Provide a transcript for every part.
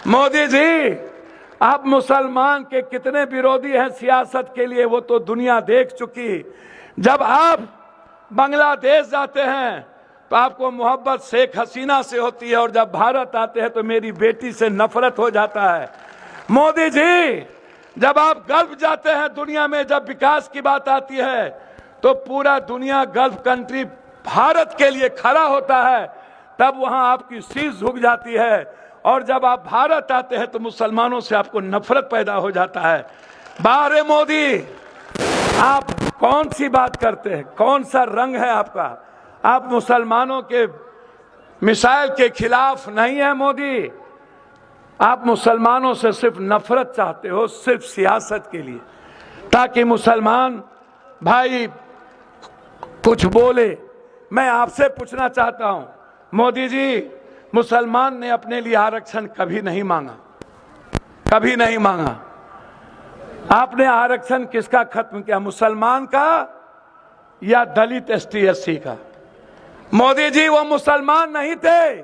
मोदी जी, आप मुसलमान के कितने विरोधी हैं सियासत के लिए वो तो दुनिया देख चुकी। जब आप बांग्लादेश जाते हैं तो आपको मोहब्बत शेख हसीना से होती है, और जब भारत आते हैं तो मेरी बेटी से नफरत हो जाता है। मोदी जी, जब आप गल्फ जाते हैं दुनिया में, जब विकास की बात आती है तो पूरा दुनिया गल्फ कंट्री भारत के लिए खड़ा होता है, तब वहां आपकी शीश झुक जाती है। और जब आप भारत आते हैं तो मुसलमानों से आपको नफरत पैदा हो जाता है। बारे मोदी, आप कौन सी बात करते हैं? कौन सा रंग है आपका? आप मुसलमानों के मिसाइल के खिलाफ नहीं है मोदी। आप मुसलमानों से सिर्फ नफरत चाहते हो, सिर्फ सियासत के लिए, ताकि मुसलमान भाई कुछ बोले। मैं आपसे पूछना चाहता हूं मोदी जी, मुसलमान ने अपने लिए आरक्षण कभी नहीं मांगा, कभी नहीं मांगा। आपने आरक्षण किसका खत्म किया? मुसलमान का या दलित एसटी एससी का? मोदी जी, वो मुसलमान नहीं थे,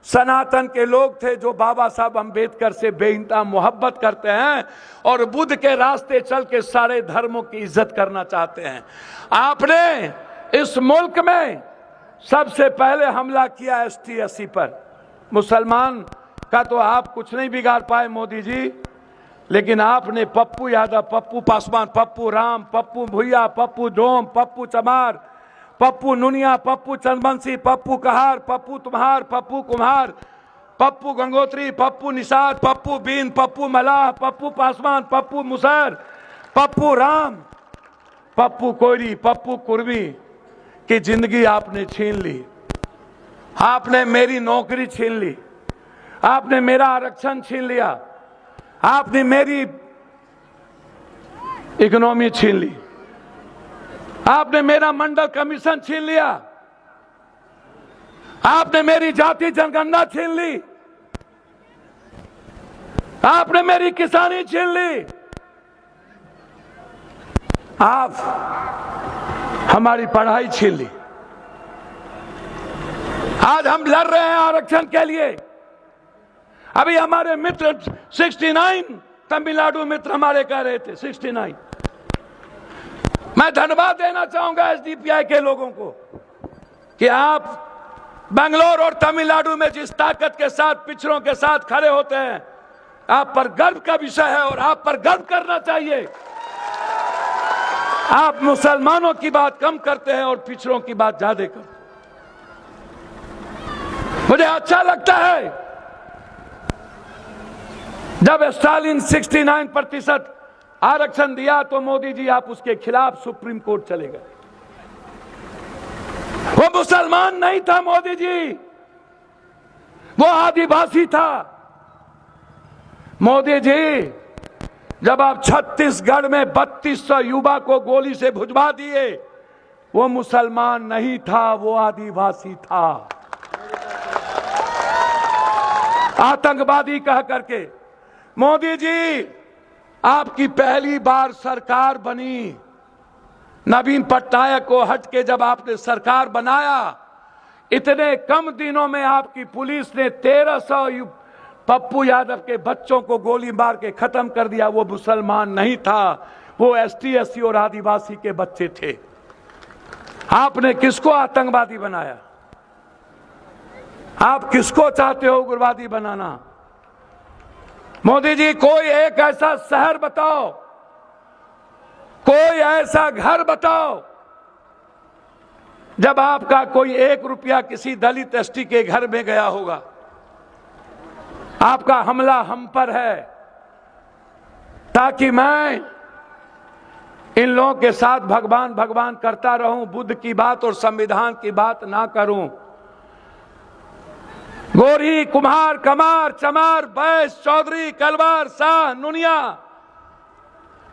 सनातन के लोग थे जो बाबा साहब अंबेडकर से बेइंतहा मोहब्बत करते हैं और बुद्ध के रास्ते चल के सारे धर्मों की इज्जत करना चाहते हैं। आपने इस मुल्क में सबसे पहले हमला किया एसटी एससी पर। मुसलमान का तो आप कुछ नहीं बिगाड़ पाए मोदी जी, लेकिन आपने पप्पू यादव, पप्पू पासवान, पप्पू राम, पप्पू भुइया, पप्पू डोम, पप्पू चमार, पप्पू नुनिया, पप्पू चंदबंसी, पप्पू कहार, पप्पू तुम्हार, पप्पू कुम्हार, पप्पू गंगोत्री, पप्पू निषाद, पप्पू बीन, पप्पू मलाह, पप्पू पासवान, पप्पू मुसहर, पप्पू राम, पप्पू कोयरी, पप्पू कुर्मी की जिंदगी आपने छीन ली। आपने मेरी नौकरी छीन ली, आपने मेरा आरक्षण छीन लिया, आपने मेरी इकोनॉमी छीन ली, आपने मेरा मंडल कमीशन छीन लिया, आपने मेरी जाति जनगणना छीन ली, आपने मेरी किसानी छीन ली, आप हमारी पढ़ाई छीन ली। आज हम लड़ रहे हैं आरक्षण के लिए। अभी हमारे मित्र 69 तमिलनाडु मित्र हमारे कह रहे थे 69। मैं धन्यवाद देना चाहूंगा एसडीपीआई के लोगों को कि आप बेंगलोर और तमिलनाडु में जिस ताकत के साथ पिछड़ों के साथ खड़े होते हैं, आप पर गर्व का विषय है और आप पर गर्व करना चाहिए। आप मुसलमानों की बात कम करते हैं और पिछड़ों की बात ज्यादा करते हैं। मुझे अच्छा लगता है जब स्टालिन 69% आरक्षण दिया तो मोदी जी आप उसके खिलाफ सुप्रीम कोर्ट चले गए। वो मुसलमान नहीं था मोदी जी, वो आदिवासी था। मोदी जी, जब आप छत्तीसगढ़ में 3200 युवा को गोली से भुजवा दिए, वो मुसलमान नहीं था, वो आदिवासी था, आतंकवादी कह करके। मोदी जी, आपकी पहली बार सरकार बनी, नवीन पटनायक को हट के जब आपने सरकार बनाया, इतने कम दिनों में आपकी पुलिस ने 1300 पप्पू यादव के बच्चों को गोली मार के खत्म कर दिया। वो मुसलमान नहीं था, वो एसटी एससी और आदिवासी के बच्चे थे। आपने किसको आतंकवादी बनाया? आप किसको चाहते हो उग्रवादी बनाना? मोदी जी, कोई एक ऐसा शहर बताओ, कोई ऐसा घर बताओ जब आपका कोई 1 रुपया किसी दलित एसटी के घर में गया होगा। आपका हमला हम पर है ताकि मैं इन लोगों के साथ भगवान भगवान करता रहूं, बुद्ध की बात और संविधान की बात ना करूं। गोरी, कुम्हार, कमार, चमार, बैस, चौधरी, कलवार, शाह, नुनिया,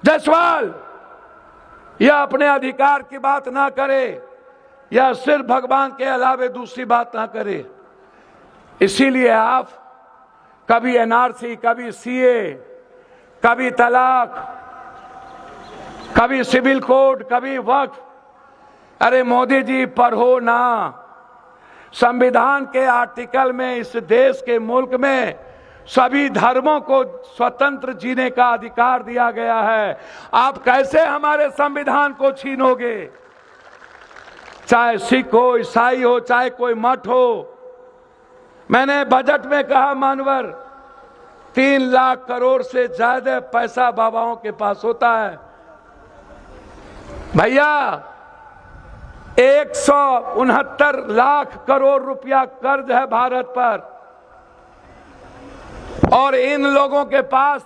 जायसवाल यह अपने अधिकार की बात ना करे या सिर्फ भगवान के अलावे दूसरी बात ना करे। इसीलिए आप कभी एनआरसी, कभी सीए, कभी तलाक, कभी सिविल कोड, कभी वक्फ। अरे मोदी जी, पढ़ो ना। संविधान के आर्टिकल में इस देश के मुल्क में सभी धर्मों को स्वतंत्र जीने का अधिकार दिया गया है। आप कैसे हमारे संविधान को छीनोगे? चाहे सिख हो, ईसाई हो, चाहे कोई मठ हो। मैंने बजट में कहा मानवर 3 लाख करोड़ से ज्यादा पैसा बाबाओं के पास होता है। भैया 169 लाख करोड़ रुपया कर्ज है भारत पर, और इन लोगों के पास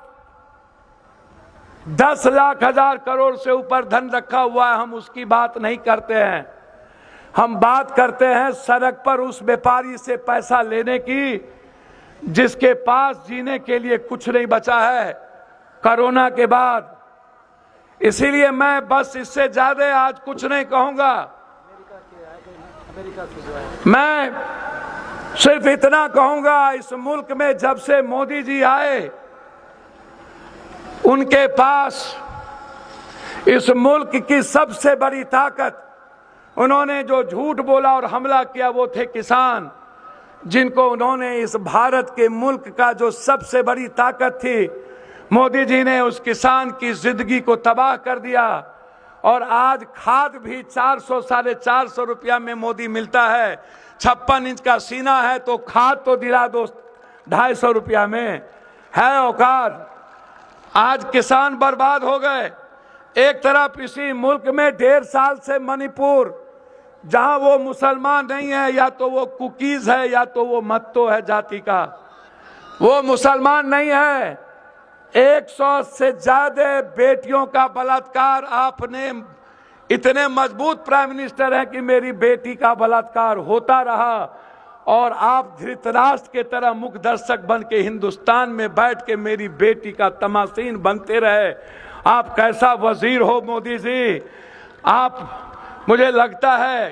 10 लाख हजार करोड़ से ऊपर धन रखा हुआ है। हम उसकी बात नहीं करते हैं, हम बात करते हैं सड़क पर उस व्यापारी से पैसा लेने की जिसके पास जीने के लिए कुछ नहीं बचा है कोरोना के बाद। इसीलिए मैं बस इससे ज्यादा आज कुछ नहीं कहूंगा। मैं सिर्फ इतना कहूंगा, इस मुल्क में जब से मोदी जी आए उनके पास इस मुल्क की सबसे बड़ी ताकत, उन्होंने जो झूठ बोला और हमला किया वो थे किसान, जिनको उन्होंने इस भारत के मुल्क का जो सबसे बड़ी ताकत थी, मोदी जी ने उस किसान की जिंदगी को तबाह कर दिया। और आज खाद भी 400 साढ़े 400 रुपया में मोदी मिलता है। 56 इंच का सीना है तो खाद तो दिला दो 250 रुपया में, है औकात। आज किसान बर्बाद हो गए। एक तरफ इसी मुल्क में 1.5 साल से मणिपुर, जहां वो मुसलमान नहीं है, या तो वो कुकीज है या तो वो मत्तो है जाति का, वो मुसलमान नहीं है। 100 से ज्यादा बेटियों का बलात्कार, आपने इतने मजबूत प्राइम मिनिस्टर हैं कि मेरी बेटी का बलात्कार होता रहा, और आप धृतराष्ट्र के तरह मुख दर्शक बन के हिंदुस्तान में बैठ के मेरी बेटी का तमाशीन बनते रहे। आप कैसा वजीर हो मोदी जी? आप, मुझे लगता है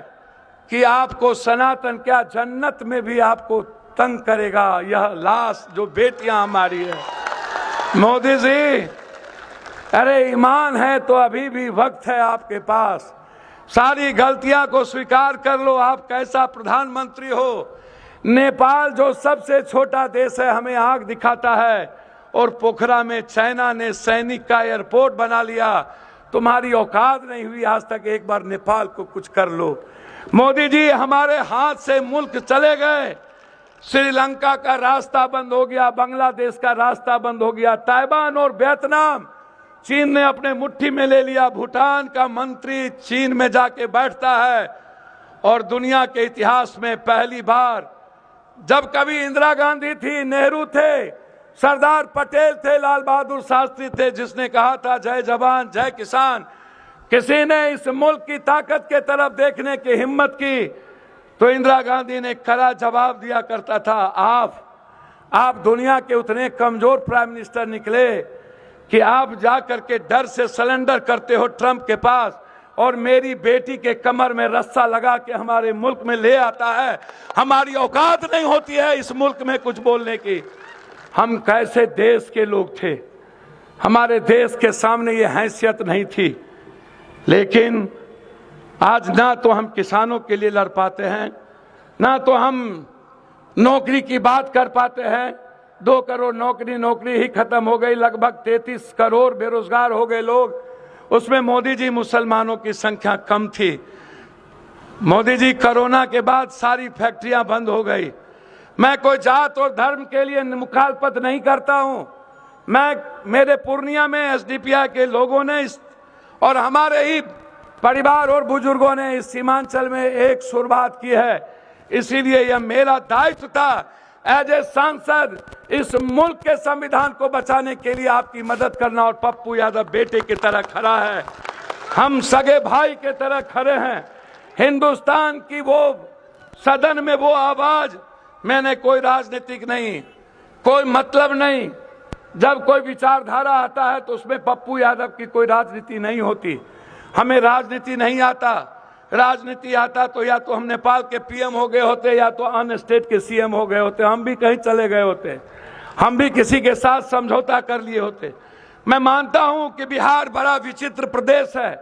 कि आपको सनातन क्या जन्नत में भी आपको तंग करेगा यह लाश जो बेटियां हमारी है। मोदी जी, अरे ईमान है तो अभी भी वक्त है आपके पास। सारी गलतियां को स्वीकार कर लो। आप कैसा प्रधानमंत्री हो? नेपाल जो सबसे छोटा देश है हमें आंख दिखाता है, और पोखरा में चाइना ने सैनिक का एयरपोर्ट बना लिया। तुम्हारी औकात नहीं हुई आज तक एक बार नेपाल को कुछ कर लो। मोदी जी, हमारे हाथ से मुल्क चले गए। श्रीलंका का रास्ता बंद हो गया, बांग्लादेश का रास्ता बंद हो गया, ताइवान और वियतनाम चीन ने अपने मुट्ठी में ले लिया। भूटान का मंत्री चीन में जाके बैठता है, और दुनिया के इतिहास में पहली बार, जब कभी इंदिरा गांधी थी, नेहरू थे, सरदार पटेल थे, लाल बहादुर शास्त्री थे, जिसने कहा था जय जवान जय किसान, किसी ने इस मुल्क की ताकत के तरफ देखने की हिम्मत की तो इंदिरा गांधी ने कड़ा जवाब दिया करता था। आप दुनिया के उतने कमजोर प्राइम मिनिस्टर निकले कि आप जा करके डर से सरेंडर करते हो ट्रंप के पास, और मेरी बेटी के कमर में रस्सा लगा के हमारे मुल्क में ले आता है। हमारी औकात नहीं होती है इस मुल्क में कुछ बोलने की। हम कैसे देश के लोग थे, हमारे देश के सामने ये हैसियत नहीं थी। लेकिन आज ना तो हम किसानों के लिए लड़ पाते हैं, ना तो हम नौकरी की बात कर पाते हैं। 2 करोड़ नौकरी ही खत्म हो गई, लगभग 33 करोड़ बेरोजगार हो गए लोग। उसमें मोदी जी मुसलमानों की संख्या कम थी। मोदी जी कोरोना के बाद सारी फैक्ट्रियां बंद हो गई। मैं कोई जात और धर्म के लिए मुखालफत नहीं करता हूं। मेरे पूर्णिया में एसडीपीआई के लोगों ने और हमारे ही परिवार और बुजुर्गों ने इस सीमांचल में एक शुरुआत की है। इसीलिए यह मेरा दायित्व था एज ए सांसद इस मुल्क के संविधान को बचाने के लिए आपकी मदद करना। और पप्पू यादव बेटे की तरह खड़ा है, हम सगे भाई के तरह खड़े हैं। हिंदुस्तान की वो सदन में वो आवाज, मैंने कोई राजनीतिक नहीं, कोई मतलब नहीं। जब कोई विचारधारा आता है तो उसमें पप्पू यादव की कोई राजनीति नहीं होती। हमें राजनीति नहीं आता। राजनीति आता तो या तो हम नेपाल के पीएम हो गए होते, या तो अन्य स्टेट के सीएम हो गए होते, हम भी कहीं चले गए होते, हम भी किसी के साथ समझौता कर लिए होते। मैं मानता हूं कि बिहार बड़ा विचित्र प्रदेश है,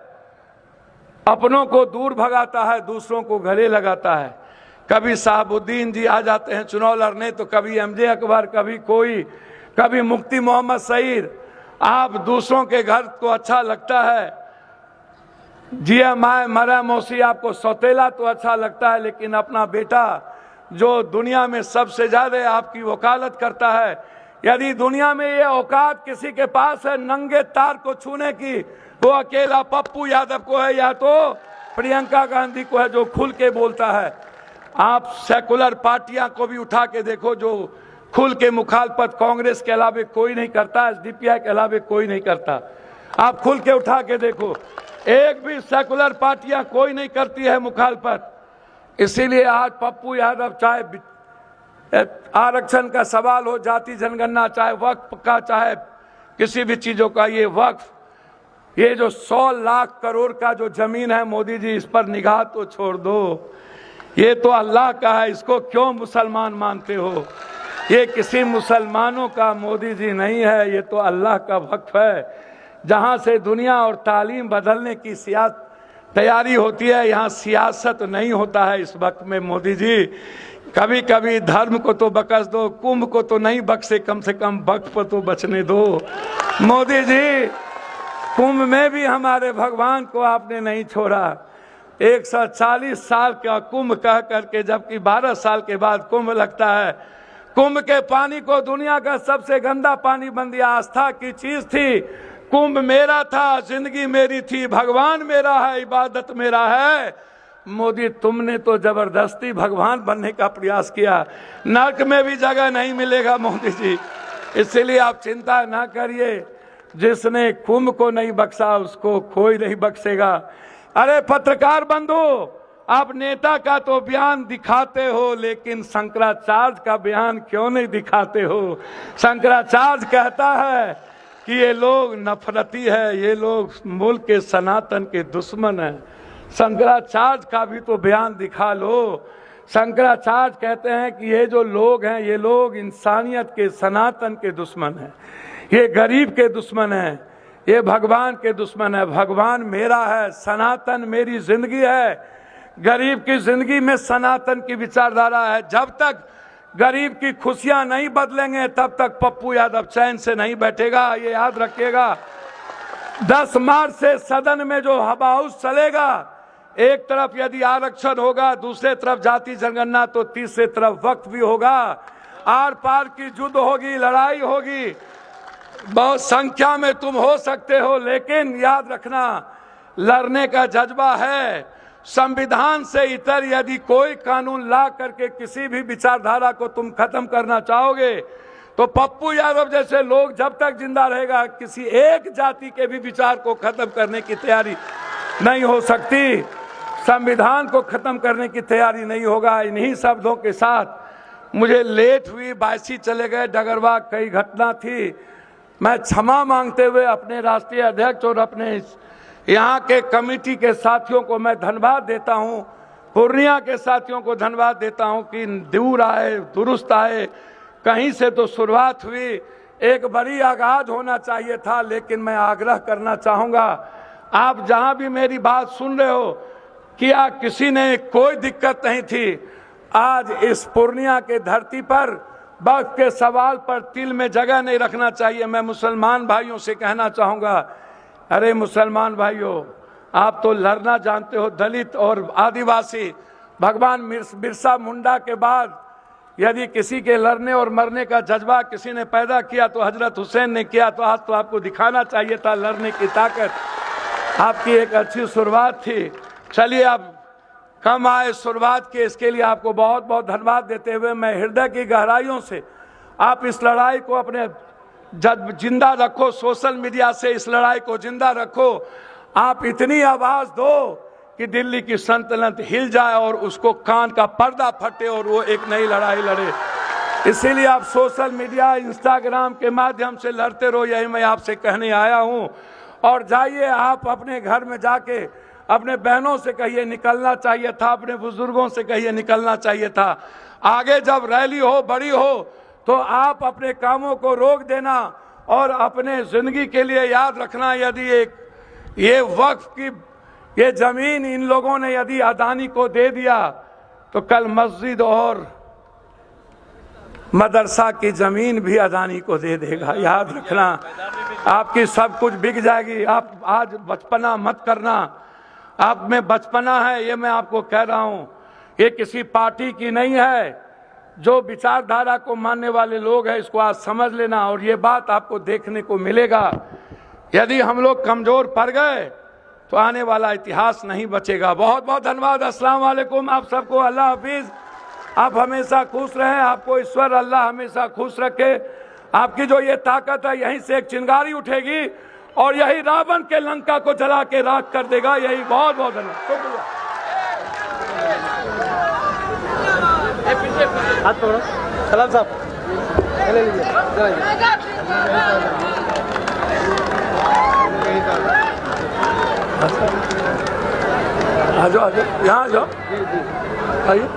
अपनों को दूर भगाता है, दूसरों को गले लगाता है। कभी साहबुद्दीन जी आ जाते हैं चुनाव लड़ने, तो कभी एमजे अकबर, कभी कोई, कभी मुफ्ती मोहम्मद सईद। आप दूसरों के घर को अच्छा लगता है, जिया माए मरा मौसी आपको सौतेला तो अच्छा लगता है, लेकिन अपना बेटा जो दुनिया में सबसे ज्यादा आपकी वकालत करता है, यदि दुनिया में ये औकात किसी के पास है नंगे तार को छूने की, वो अकेला पप्पू यादव को है या तो प्रियंका गांधी को है, जो खुल के बोलता है। आप सेकुलर पार्टियां को भी उठा के देखो, जो खुल के मुखालफत कांग्रेस के अलावे कोई नहीं करता, एसडीपीआई के अलावे कोई नहीं करता। आप खुल के उठा के देखो, एक भी सेकुलर पार्टियां कोई नहीं करती है मुखालफत। इसीलिए आज पप्पू यादव, चाहे आरक्षण का सवाल हो, जाति जनगणना, चाहे वक्फ का, चाहे किसी भी चीजों का, ये वक्फ, ये जो 100 लाख करोड़ का जो जमीन है मोदी जी, इस पर निगाह तो छोड़ दो। ये तो अल्लाह का है, इसको क्यों मुसलमान मानते हो? ये किसी मुसलमानों का मोदी जी नहीं है, ये तो अल्लाह का वक्फ है, जहां से दुनिया और तालीम बदलने की तैयारी होती है। यहाँ सियासत नहीं होता है इस वक्त में मोदी जी। कभी कभी धर्म को तो बख्श दो, कुंभ को तो नहीं बख्शे, कम से कम वक्फ पर तो बचने दो मोदी जी। कुंभ में भी हमारे भगवान को आपने नहीं छोड़ा। 140 साल का कुंभ कह करके, जबकि 12 साल के बाद कुंभ लगता है। कुंभ के पानी को दुनिया का सबसे गंदा पानी बन दिया। आस्था की चीज थी, कुंभ मेरा था, जिंदगी मेरी थी, भगवान मेरा है, इबादत मेरा है। मोदी तुमने तो जबरदस्ती भगवान बनने का प्रयास किया, नरक में भी जगह नहीं मिलेगा मोदी जी। इसलिए आप चिंता ना करिए, जिसने कुंभ को नहीं बख्शा उसको कोई नहीं बख्शेगा। अरे पत्रकार बंधु, आप नेता का तो बयान दिखाते हो, लेकिन शंकराचार्य का बयान क्यों नहीं दिखाते हो? शंकराचार्य कहता है कि ये लोग नफरती है, ये लोग मुल्क के सनातन के दुश्मन हैं। शंकराचार्य का भी तो बयान दिखा लो। शंकराचार्य कहते हैं कि ये जो लोग हैं, ये लोग इंसानियत के, सनातन के दुश्मन हैं, ये गरीब के दुश्मन हैं, ये भगवान के दुश्मन है। भगवान मेरा है, सनातन मेरी जिंदगी है। गरीब की जिंदगी में सनातन की विचारधारा है। जब तक गरीब की खुशियां नहीं बदलेंगे, तब तक पप्पू यादव चैन से नहीं बैठेगा, ये याद रखिएगा। 10 मार्च से सदन में जो हवा हाउस चलेगा, एक तरफ यदि आरक्षण होगा, दूसरे तरफ जाति जनगणना, तो तीसरे तरफ वक्त भी होगा। आर पार की युद्ध होगी, लड़ाई होगी। बहुत संख्या में तुम हो सकते हो, लेकिन याद रखना, लड़ने का जज्बा है। संविधान से इतर यदि कोई कानून ला करके किसी भी विचारधारा को तुम खत्म करना चाहोगे, तो पप्पू यादव जैसे लोग जब तक जिंदा रहेगा, किसी एक जाति के भी विचार को खत्म करने की तैयारी नहीं हो सकती। संविधान को खत्म करने की तैयारी नहीं होगा। इन्हीं शब्दों के साथ मुझे लेट हुई, बायसी चले गए, डगरवा कई घटना थी। मैं क्षमा मांगते हुए अपने राष्ट्रीय अध्यक्ष और अपने यहाँ के कमेटी के साथियों को मैं धन्यवाद देता हूँ, पूर्णिया के साथियों को धन्यवाद देता हूँ कि दूर आए, दुरुस्त आए। कहीं से तो शुरुआत हुई, एक बड़ी आगाज होना चाहिए था, लेकिन मैं आग्रह करना चाहूँगा, आप जहाँ भी मेरी बात सुन रहे हो, क्या किसी ने कोई दिक्कत नहीं थी। आज इस पूर्णिया के धरती पर वक्त के सवाल पर तिल में जगह नहीं रखना चाहिए। मैं मुसलमान भाइयों से कहना चाहूँगा, अरे मुसलमान भाइयों, आप तो लड़ना जानते हो, दलित और आदिवासी। भगवान बिरसा मुंडा के बाद यदि किसी के लड़ने और मरने का जज्बा किसी ने पैदा किया तो हजरत हुसैन ने किया। तो आज तो आपको दिखाना चाहिए था लड़ने की ताकत। आपकी एक अच्छी शुरुआत थी। चलिए, अब कम आए शुरुआत की, इसके लिए आपको बहुत बहुत धन्यवाद देते हुए मैं हृदय की गहराइयों से आप इस लड़ाई को अपने जिंदा रखो, सोशल मीडिया से इस लड़ाई को जिंदा रखो। आप इतनी आवाज दो कि दिल्ली की सल्तनत हिल जाए और उसको कान का पर्दा फटे और वो एक नई लड़ाई लड़े। इसीलिए आप सोशल मीडिया, इंस्टाग्राम के माध्यम से लड़ते रहो, यही मैं आपसे कहने आया हूं। और जाइए, आप अपने घर में जाके अपने बहनों से कहिए निकलना चाहिए था, अपने बुजुर्गों से कहिए निकलना चाहिए था। आगे जब रैली हो, बड़ी हो, तो आप अपने कामों को रोक देना और अपने जिंदगी के लिए याद रखना, यदि ये वक्फ की ये जमीन इन लोगों ने यदि अदानी को दे दिया तो कल मस्जिद और मदरसा की जमीन भी अदानी को दे देगा। याद रखना, आपकी सब कुछ बिक जाएगी। आप आज बचपना मत करना, आप में बचपना है, ये मैं आपको कह रहा हूं। ये किसी पार्टी की नहीं है। जो विचारधारा को मानने वाले लोग हैं, इसको आज समझ लेना। और ये बात आपको देखने को मिलेगा, यदि हम लोग कमजोर पड़ गए तो आने वाला इतिहास नहीं बचेगा। बहुत बहुत धन्यवाद। अस्सलाम वालेकुम आप सबको। अल्लाह हाफिज। आप हमेशा खुश रहें, आपको ईश्वर अल्लाह हमेशा खुश रखे। आपकी जो ये ताकत है, यहीं से एक चिंगारी उठेगी और यही रावण के लंका को जला के राख कर देगा। यही बहुत बहुत धन्यवाद। शुक्रिया। हाथ पकड़ो सलाम साहब, ले लीजिए। आ जाओ, यहाँ आ जाओ, आइए।